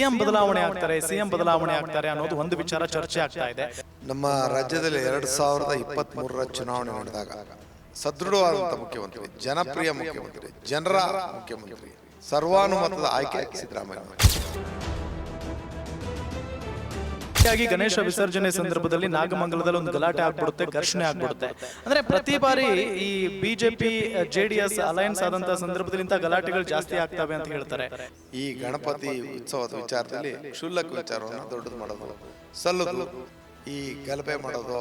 CM ಬದಲಾವಣೆ ಆಗ್ತಾರೆ ಅನ್ನೋದು ಒಂದು ವಿಚಾರ ಚರ್ಚೆ ಆಗ್ತಾ ಇದೆ. ನಮ್ಮ ರಾಜ್ಯದಲ್ಲಿ 2023ರ ಚುನಾವಣೆ ನಡೆದಾಗ ಸದೃಢವಾದಂಥ ಮುಖ್ಯಮಂತ್ರಿ, ಜನಪ್ರಿಯ ಮುಖ್ಯಮಂತ್ರಿ, ಜನರ ಮುಖ್ಯಮಂತ್ರಿ, ಸರ್ವಾನುಮತದ ಆಯ್ಕೆ ಸಿದ್ದರಾಮಯ್ಯ. ಹೀಗಾಗಿ ಗಣೇಶ ವಿಸರ್ಜನೆ ಸಂದರ್ಭದಲ್ಲಿ ನಾಗಮಂಗಲದಲ್ಲಿ ಒಂದು ಗಲಾಟೆ ಆಗ್ಬಿಡುತ್ತೆ, ಘರ್ಷಣೆ ಆಗ್ಬಿಡುತ್ತೆ. ಅಂದ್ರೆ ಪ್ರತಿ ಬಾರಿ ಈ ಬಿಜೆಪಿ ಜೆಡಿಎಸ್ ಅಲಯನ್ಸ್ ಆದಂತಹ ಸಂದರ್ಭದಲ್ಲಿ ಇಂಥ ಗಲಾಟೆಗಳು ಜಾಸ್ತಿ ಆಗ್ತವೆ ಅಂತ ಹೇಳ್ತಾರೆ. ಈ ಗಣಪತಿ ಉತ್ಸವದ ವಿಚಾರದಲ್ಲಿ ಕ್ಷುಲ್ಲಕ ವಿಚಾರವನ್ನು ದೊಡ್ಡದು ಮಾಡೋದು ಸಲ್ಲದು. ಈ ಗಲಭೆ ಮಾಡೋದು,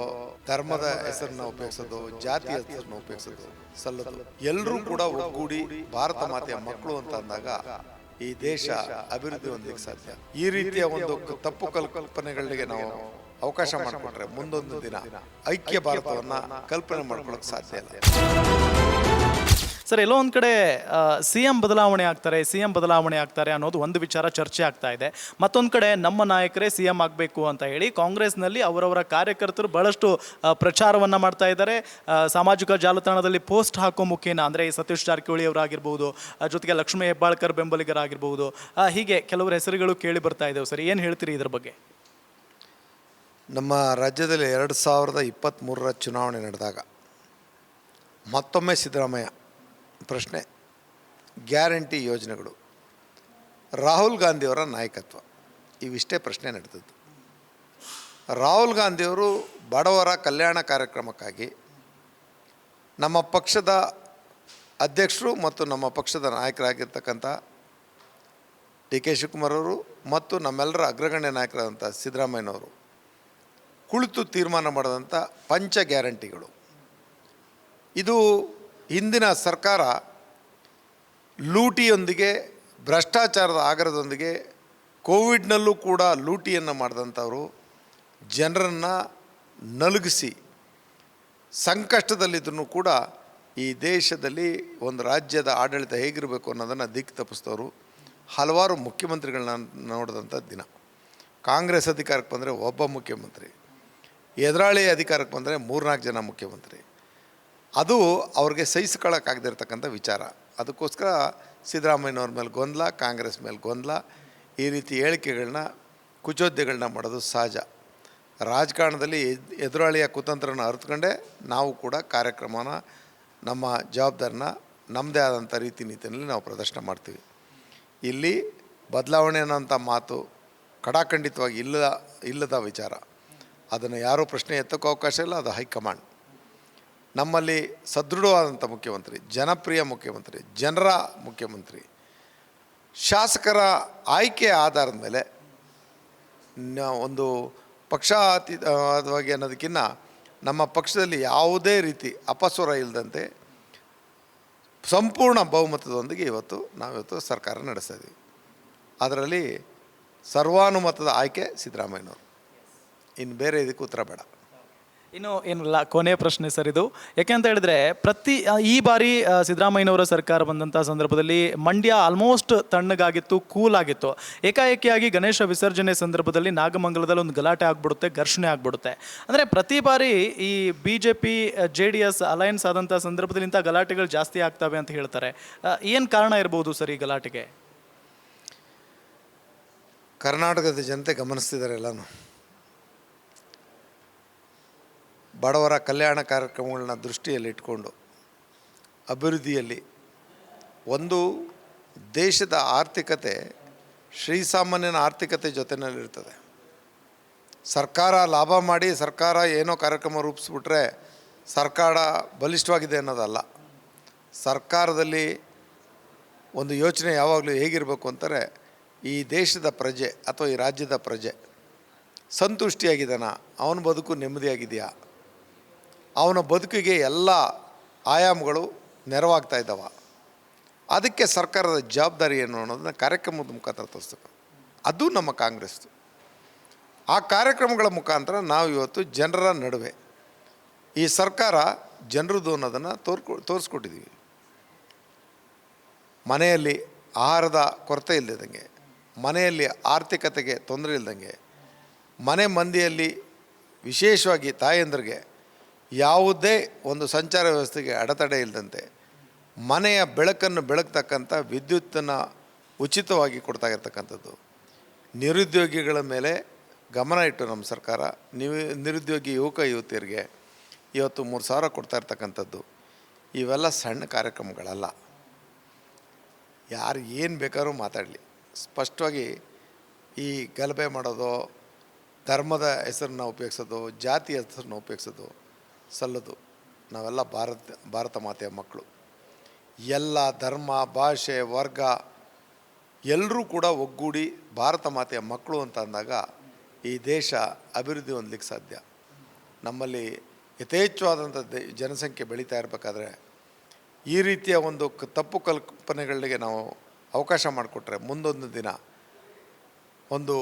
ಧರ್ಮದ ಹೆಸರನ್ನ ಉಪಯೋಗಿಸೋದು, ಜಾತಿಯ ಹೆಸರನ್ನ ಉಪಯೋಗಿಸೋದು ಸಲ್ಲದು. ಎಲ್ಲರೂ ಕೂಡ ಒಗ್ಗೂಡಿ ಭಾರತ ಮಾತೆಯ ಮಕ್ಕಳು ಅಂತ ಅಂದಾಗ ಈ ದೇಶ ಅಭಿವೃದ್ಧಿ ಹೊಂದಲಿಕ್ಕೆ ಸಾಧ್ಯ. ಈ ರೀತಿಯ ಒಂದು ತಪ್ಪು ಕಲ್ಪನೆಗಳಿಗೆ ನಾವು ಅವಕಾಶ ಮಾಡಿಕೊಂಡ್ರೆ ಮುಂದೊಂದು ದಿನ ಐಕ್ಯ ಭಾರತವನ್ನ ಕಲ್ಪನೆ ಮಾಡ್ಕೊಳ್ಳೋಕೆ ಸಾಧ್ಯ ಇಲ್ಲ. ಸರ್, ಎಲ್ಲೋ ಒಂದ್ ಕಡೆ ಸಿಎಂ ಬದಲಾವಣೆ ಆಗ್ತಾರೆ ಅನ್ನೋದು ಒಂದು ವಿಚಾರ ಚರ್ಚೆ ಆಗ್ತಾ ಇದೆ. ಮತ್ತೊಂದು ಕಡೆ ನಮ್ಮ ನಾಯಕರೇ ಸಿಎಂ ಆಗಬೇಕು ಅಂತ ಹೇಳಿ ಕಾಂಗ್ರೆಸ್ನಲ್ಲಿ ಅವರವರ ಕಾರ್ಯಕರ್ತರು ಬಹಳಷ್ಟು ಪ್ರಚಾರವನ್ನು ಮಾಡ್ತಾ ಇದ್ದಾರೆ. ಸಾಮಾಜಿಕ ಜಾಲತಾಣದಲ್ಲಿ ಪೋಸ್ಟ್ ಹಾಕೋ ಮುಖೇನ, ಅಂದರೆ ಈ ಸತೀಶ್ ಜಾರಕಿಹೊಳಿ ಅವರಾಗಿರ್ಬೋದು, ಜೊತೆಗೆ ಲಕ್ಷ್ಮೀ ಹೆಬ್ಬಾಳ್ಕರ್ ಬೆಂಬಲಿಗರಾಗಿರ್ಬೋದು, ಹೀಗೆ ಕೆಲವರ ಹೆಸರುಗಳು ಕೇಳಿ ಬರ್ತಾ ಇದ್ದೇವೆ. ಸರ್, ಏನು ಹೇಳ್ತೀರಿ ಇದ್ರ ಬಗ್ಗೆ? ನಮ್ಮ ರಾಜ್ಯದಲ್ಲಿ 2023ರ ಚುನಾವಣೆ ನಡೆದಾಗ ಮತ್ತೊಮ್ಮೆ ಸಿದ್ದರಾಮಯ್ಯ ಪ್ರಶ್ನೆ, ಗ್ಯಾರಂಟಿ ಯೋಜನೆಗಳು, ರಾಹುಲ್ ಗಾಂಧಿಯವರ ನಾಯಕತ್ವ, ಇವಿಷ್ಟೇ ಪ್ರಶ್ನೆ ನಡೆದದ್ದು. ರಾಹುಲ್ ಗಾಂಧಿಯವರು ಬಡವರ ಕಲ್ಯಾಣ ಕಾರ್ಯಕ್ರಮಕ್ಕಾಗಿ ನಮ್ಮ ಪಕ್ಷದ ಅಧ್ಯಕ್ಷರು ಮತ್ತು ನಮ್ಮ ಪಕ್ಷದ ನಾಯಕರಾಗಿರ್ತಕ್ಕಂಥ ಡಿ.ಕೆ. ಶಿವಕುಮಾರ್ ಅವರು ಮತ್ತು ನಮ್ಮೆಲ್ಲರ ಅಗ್ರಗಣ್ಯ ನಾಯಕರಾದಂಥ ಸಿದ್ದರಾಮಯ್ಯನವರು ಕುಳಿತು ತೀರ್ಮಾನ ಮಾಡಿದಂಥ ಪಂಚ ಗ್ಯಾರಂಟಿಗಳು. ಇದು ಹಿಂದಿನ ಸರ್ಕಾರ ಲೂಟಿಯೊಂದಿಗೆ, ಭ್ರಷ್ಟಾಚಾರದ ಆಗರದೊಂದಿಗೆ, ಕೋವಿಡ್ನಲ್ಲೂ ಕೂಡ ಲೂಟಿಯನ್ನು ಮಾಡಿದಂಥವರು ಜನರನ್ನು ನಲುಗಿಸಿ ಸಂಕಷ್ಟದಲ್ಲಿದ್ದೂ ಕೂಡ ಈ ದೇಶದಲ್ಲಿ ಒಂದು ರಾಜ್ಯದ ಆಡಳಿತ ಹೇಗಿರಬೇಕು ಅನ್ನೋದನ್ನು ದಿಕ್ಕು ತಪ್ಪಿಸಿದವರು ಹಲವಾರು ಮುಖ್ಯಮಂತ್ರಿಗಳನ್ನ ನೋಡಿದಂಥ ದಿನ. ಕಾಂಗ್ರೆಸ್ ಅಧಿಕಾರಕ್ಕೆ ಬಂದರೆ ಒಬ್ಬ ಮುಖ್ಯಮಂತ್ರಿ, ಎದುರಾಳಿ ಅಧಿಕಾರಕ್ಕೆ ಬಂದರೆ 3-4 ಜನ ಮುಖ್ಯಮಂತ್ರಿ. ಅದು ಅವ್ರಿಗೆ ಸಹಿಸ್ಕೊಳ್ಳೋಕ್ಕಾಗದಿರ್ತಕ್ಕಂಥ ವಿಚಾರ. ಅದಕ್ಕೋಸ್ಕರ ಸಿದ್ದರಾಮಯ್ಯನವ್ರ ಮೇಲೆ ಗೊಂದಲ, ಕಾಂಗ್ರೆಸ್ ಮೇಲೆ ಗೊಂದಲ, ಈ ರೀತಿ ಹೇಳಿಕೆಗಳನ್ನ, ಕುಚೋದ್ಯಗಳನ್ನ ಮಾಡೋದು ಸಹಜ. ರಾಜಕಾರಣದಲ್ಲಿ ಎದುರಾಳಿಯ ಕುತಂತ್ರನ ಅರಿತುಕೊಂಡೇ ನಾವು ಕೂಡ ಕಾರ್ಯಕ್ರಮನ, ನಮ್ಮ ಜವಾಬ್ದಾರಿನ ನಮ್ಮದೇ ಆದಂಥ ರೀತಿ ನೀತಿಯಲ್ಲಿ ನಾವು ಪ್ರದರ್ಶನ ಮಾಡ್ತೀವಿ. ಇಲ್ಲಿ ಬದಲಾವಣೆ ಅನ್ನೋಂಥ ಮಾತು ಖಡಾಖಂಡಿತವಾಗಿ ಇಲ್ಲದ ವಿಚಾರ. ಅದನ್ನು ಯಾರೂ ಪ್ರಶ್ನೆ ಎತ್ತೋಕ್ಕೂ ಅವಕಾಶ ಇಲ್ಲ. ಅದು ಹೈಕಮಾಂಡ್. ನಮ್ಮಲ್ಲಿ ಸದೃಢವಾದಂಥ ಮುಖ್ಯಮಂತ್ರಿ, ಜನಪ್ರಿಯ ಮುಖ್ಯಮಂತ್ರಿ, ಜನರ ಮುಖ್ಯಮಂತ್ರಿ, ಶಾಸಕರ ಆಯ್ಕೆಯ ಆಧಾರದ ಮೇಲೆ ಒಂದು ಪಕ್ಷಾತೀತವಾಗಿ ಅನ್ನೋದಕ್ಕಿಂತ ನಮ್ಮ ಪಕ್ಷದಲ್ಲಿ ಯಾವುದೇ ರೀತಿ ಅಪಸ್ವರ ಇಲ್ಲದಂತೆ ಸಂಪೂರ್ಣ ಬಹುಮತದೊಂದಿಗೆ ನಾವಿವತ್ತು ಸರ್ಕಾರ ನಡೆಸ್ತಾ ಇದ್ದೀವಿ. ಅದರಲ್ಲಿ ಸರ್ವಾನುಮತದ ಆಯ್ಕೆ ಸಿದ್ದರಾಮಯ್ಯನವರು. ಇನ್ನು ಬೇರೆ ಇದಕ್ಕೆ ಉತ್ತರ ಬೇಡ. ಏನಿಲ್ಲ, ಕೊನೆಯ ಪ್ರಶ್ನೆ ಸರ್ ಇದು. ಯಾಕೆಂತ ಹೇಳಿದ್ರೆ ಈ ಬಾರಿ ಸಿದ್ದರಾಮಯ್ಯನವರ ಸರ್ಕಾರ ಬಂದಂಥ ಸಂದರ್ಭದಲ್ಲಿ ಮಂಡ್ಯ ಆಲ್ಮೋಸ್ಟ್ ತಣ್ಣಗಾಗಿತ್ತು, ಕೂಲ್ ಆಗಿತ್ತು. ಏಕಾಏಕಿಯಾಗಿ ಗಣೇಶ ವಿಸರ್ಜನೆ ಸಂದರ್ಭದಲ್ಲಿ ನಾಗಮಂಗಲದಲ್ಲಿ ಒಂದು ಗಲಾಟೆ ಆಗ್ಬಿಡುತ್ತೆ, ಘರ್ಷಣೆ ಆಗ್ಬಿಡುತ್ತೆ. ಅಂದರೆ ಪ್ರತಿ ಬಾರಿ ಈ ಬಿಜೆಪಿ ಜೆಡಿಎಸ್ ಅಲಯನ್ಸ್ ಆದಂಥ ಸಂದರ್ಭದಲ್ಲಿ ಇಂಥ ಗಲಾಟೆಗಳು ಜಾಸ್ತಿ ಆಗ್ತವೆ ಅಂತ ಹೇಳ್ತಾರೆ. ಏನು ಕಾರಣ ಇರ್ಬೋದು ಸರ್ ಈ ಗಲಾಟೆಗೆ? ಕರ್ನಾಟಕದ ಜನತೆ ಗಮನಿಸ್ತಿದ್ದಾರೆ ಎಲ್ಲನೂ. ಬಡವರ ಕಲ್ಯಾಣ ಕಾರ್ಯಕ್ರಮಗಳನ್ನ ದೃಷ್ಟಿಯಲ್ಲಿಟ್ಕೊಂಡು ಅಭಿವೃದ್ಧಿಯಲ್ಲಿ ಒಂದು ದೇಶದ ಆರ್ಥಿಕತೆ ಶ್ರೀಸಾಮಾನ್ಯನ ಆರ್ಥಿಕತೆ ಜೊತೆಯಲ್ಲಿರ್ತದೆ. ಸರ್ಕಾರ ಲಾಭ ಮಾಡಿ ಸರ್ಕಾರ ಏನೋ ಕಾರ್ಯಕ್ರಮ ರೂಪಿಸ್ಬಿಟ್ರೆ ಸರ್ಕಾರ ಬಲಿಷ್ಠವಾಗಿದೆ ಅನ್ನೋದಲ್ಲ. ಸರ್ಕಾರದಲ್ಲಿ ಒಂದು ಯೋಚನೆ ಯಾವಾಗಲೂ ಹೇಗಿರಬೇಕು ಅಂತಾರೆ, ಈ ದೇಶದ ಪ್ರಜೆ ಅಥವಾ ಈ ರಾಜ್ಯದ ಪ್ರಜೆ ಸಂತುಷ್ಟಿಯಾಗಿದ್ದಾನ, ಅವನ ಬದುಕು ನೆಮ್ಮದಿಯಾಗಿದೆಯಾ, ಅವನ ಬದುಕಿಗೆ ಎಲ್ಲ ಆಯಾಮಗಳು ನೆರವಾಗ್ತಾ ಇದ್ದಾವ, ಅದಕ್ಕೆ ಸರ್ಕಾರದ ಜವಾಬ್ದಾರಿ ಏನು ಅನ್ನೋದನ್ನ ಕಾರ್ಯಕ್ರಮದ ಮುಖಾಂತರ ತೋರಿಸ್ಬೇಕು. ಅದು ನಮ್ಮ ಕಾಂಗ್ರೆಸ್ದು. ಆ ಕಾರ್ಯಕ್ರಮಗಳ ಮುಖಾಂತರ ನಾವು ಇವತ್ತು ಜನರ ನಡುವೆ ಈ ಸರ್ಕಾರ ಜನರದ್ದು ಅನ್ನೋದನ್ನು ತೋರಿಸ್ಕೊಟ್ಟಿದ್ದೀವಿ. ಮನೆಯಲ್ಲಿ ಆಹಾರದ ಕೊರತೆ ಇಲ್ಲದಂಗೆ, ಮನೆಯಲ್ಲಿ ಆರ್ಥಿಕತೆಗೆ ತೊಂದರೆ ಇಲ್ಲದಂಗೆ, ಮನೆ ಮಂದಿಯಲ್ಲಿ ವಿಶೇಷವಾಗಿ ತಾಯಂದ್ರಿಗೆ ಯಾವುದೇ ಒಂದು ಸಂಚಾರ ವ್ಯವಸ್ಥೆಗೆ ಅಡೆತಡೆ ಇಲ್ಲದಂತೆ ಮನೆಯ ಬೆಳಕನ್ನು ಬೆಳಗ್ತಕ್ಕಂಥ ವಿದ್ಯುತ್ತನ್ನು ಉಚಿತವಾಗಿ ಕೊಡ್ತಾ ಇರ್ತಕ್ಕಂಥದ್ದು. ನಿರುದ್ಯೋಗಿಗಳ ಮೇಲೆ ಗಮನ ಇಟ್ಟು ನಮ್ಮ ಸರ್ಕಾರ ನಿರುದ್ಯೋಗಿ ಯುವಕ ಯುವತಿಯರಿಗೆ ಇವತ್ತು 3,000 ಕೊಡ್ತಾ ಇರ್ತಕ್ಕಂಥದ್ದು ಇವೆಲ್ಲ ಸಣ್ಣ ಕಾರ್ಯಕ್ರಮಗಳಲ್ಲ. ಯಾರು ಏನು ಬೇಕಾದ್ರೂ ಮಾತಾಡಲಿ, ಸ್ಪಷ್ಟವಾಗಿ ಈ ಗಲಭೆ ಮಾಡೋದು, ಧರ್ಮದ ಹೆಸರನ್ನ ಉಪಯೋಗಿಸೋದು, ಜಾತಿಯ ಹೆಸರನ್ನ ಉಪಯೋಗಿಸೋದು ಸಲ್ಲದು. ನಾವೆಲ್ಲ ಭಾರತ ಮಾತೆಯ ಮಕ್ಕಳು. ಎಲ್ಲ ಧರ್ಮ, ಭಾಷೆ, ವರ್ಗ ಎಲ್ಲರೂ ಕೂಡ ಒಗ್ಗೂಡಿ ಭಾರತ ಮಾತೆಯ ಮಕ್ಕಳು ಅಂತ ಅಂದಾಗ ಈ ದೇಶ ಅಭಿವೃದ್ಧಿ ಹೊಂದಲಿಕ್ಕೆ ಸಾಧ್ಯ. ನಮ್ಮಲ್ಲಿ ಯಥೇಚ್ಛವಾದಂಥ ಜನಸಂಖ್ಯೆ ಬೆಳೀತಾ ಇರಬೇಕಾದ್ರೆ ಈ ರೀತಿಯ ಒಂದು ತಪ್ಪು ಕಲ್ಪನೆಗಳಿಗೆ ನಾವು ಅವಕಾಶ ಮಾಡಿಕೊಟ್ರೆ ಮುಂದೊಂದು ದಿನ ಒಂದು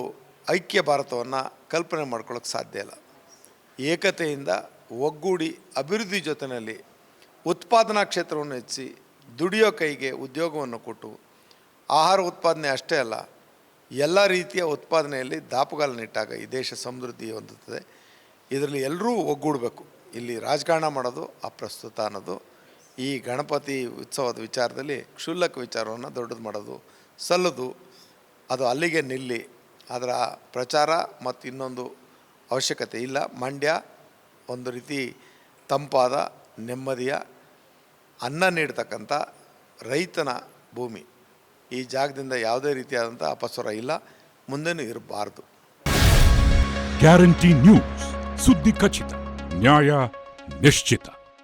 ಐಕ್ಯ ಭಾರತವನ್ನು ಕಲ್ಪನೆ ಮಾಡ್ಕೊಳ್ಳೋಕ್ಕೆ ಸಾಧ್ಯ ಇಲ್ಲ. ಏಕತೆಯಿಂದ ಒಗ್ಗೂಡಿ ಅಭಿವೃದ್ಧಿ ಜೊತೆಯಲ್ಲಿ ಉತ್ಪಾದನಾ ಕ್ಷೇತ್ರವನ್ನು ಹೆಚ್ಚಿಸಿ ದುಡಿಯೋ ಕೈಗೆ ಉದ್ಯೋಗವನ್ನು ಕೊಟ್ಟು ಆಹಾರ ಉತ್ಪಾದನೆ ಅಷ್ಟೇ ಅಲ್ಲ, ಎಲ್ಲ ರೀತಿಯ ಉತ್ಪಾದನೆಯಲ್ಲಿ ದಾಪುಗಾಲನ್ನಿಟ್ಟಾಗ ಈ ದೇಶ ಸಮೃದ್ಧಿ ಹೊಂದುತ್ತದೆ. ಇದರಲ್ಲಿ ಎಲ್ಲರೂ ಒಗ್ಗೂಡಬೇಕು. ಇಲ್ಲಿ ರಾಜಕಾರಣ ಮಾಡೋದು ಅಪ್ರಸ್ತುತ ಅನ್ನೋದು. ಈ ಗಣಪತಿ ಉತ್ಸವದ ವಿಚಾರದಲ್ಲಿ ಕ್ಷುಲ್ಲಕ ವಿಚಾರವನ್ನು ದೊಡ್ಡದು ಮಾಡೋದು ಸಲ್ಲದು. ಅದು ಅಲ್ಲಿಗೆ ನಿಲ್ಲಿ. ಅದರ ಪ್ರಚಾರ ಮತ್ತು ಇನ್ನೊಂದು ಅವಶ್ಯಕತೆ ಇಲ್ಲ. ಮಂಡ್ಯ ಒಂದು ರೀತಿ ತಂಪಾದ, ನೆಮ್ಮದಿಯ, ಅನ್ನ ನೀಡ್ತಕ್ಕಂಥ ರೈತನ ಭೂಮಿ. ಈ ಜಾಗದಿಂದ ಯಾವುದೇ ರೀತಿಯಾದಂಥ ಅಪಸ್ವರ ಇಲ್ಲ, ಮುಂದೆನೂ ಇರಬಾರ್ದು. ಗ್ಯಾರಂಟಿ ನ್ಯೂಸ್, ಸುದ್ದಿ ಖಚಿತ, ನ್ಯಾಯ ನಿಶ್ಚಿತ.